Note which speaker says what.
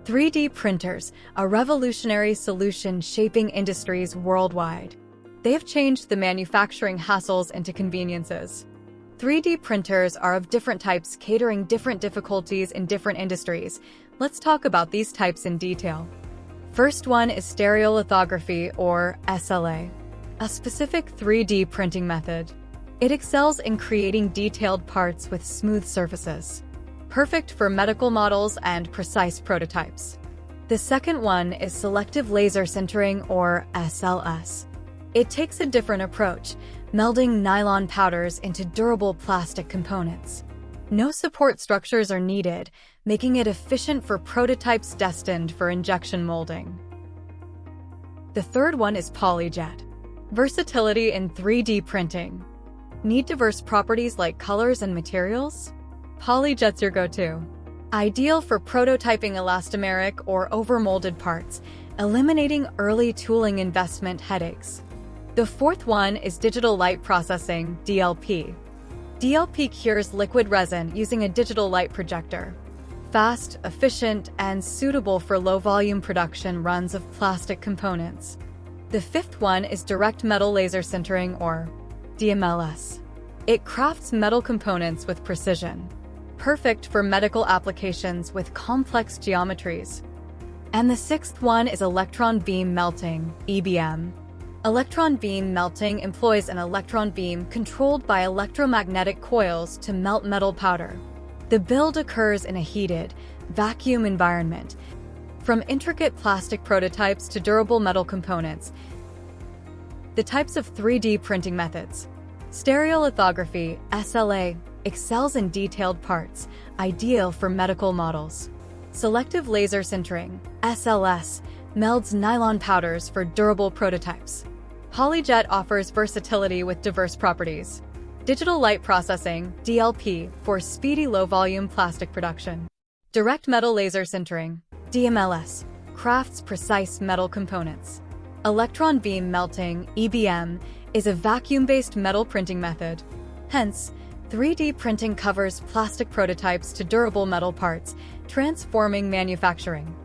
Speaker 1: 3D printers, a revolutionary solution shaping industries worldwide. They have changed the manufacturing hassles into conveniences. 3D printers are of different types, catering different difficulties in different industries. Let's talk about these types in detail. First one is stereolithography, or SLA, a specific 3D printing method. It excels in creating detailed parts with smooth surfaces, perfect for medical models and precise prototypes. The second one is selective laser sintering, or SLS. It takes a different approach, melding nylon powders into durable plastic components. No support structures are needed, making it efficient for prototypes destined for injection molding. The third one is polyjet. Versatility in 3D printing. Need diverse properties like colors and materials? Polyjet's your go-to. Ideal for prototyping elastomeric or overmolded parts, eliminating early tooling investment headaches. The fourth one is digital light processing, DLP. DLP cures liquid resin using a digital light projector. Fast, efficient, and suitable for low-volume production runs of plastic components. The fifth one is direct metal laser sintering, or DMLS. It crafts metal components with precision, perfect for medical applications with complex geometries. And the sixth one is electron beam melting, EBM. Electron beam melting employs an electron beam controlled by electromagnetic coils to melt metal powder. The build occurs in a heated, vacuum environment. From intricate plastic prototypes to durable metal components. The types of 3D printing methods. Stereolithography, SLA, excels in detailed parts, ideal for medical models. Selective laser sintering, SLS, melds nylon powders for durable prototypes. Polyjet offers versatility with diverse properties. Digital light processing, DLP, for speedy low-volume plastic production. Direct metal laser sintering, DMLS, crafts precise metal components. Electron beam melting, EBM, is a vacuum-based metal printing method. Hence, 3D printing covers plastic prototypes to durable metal parts, transforming manufacturing.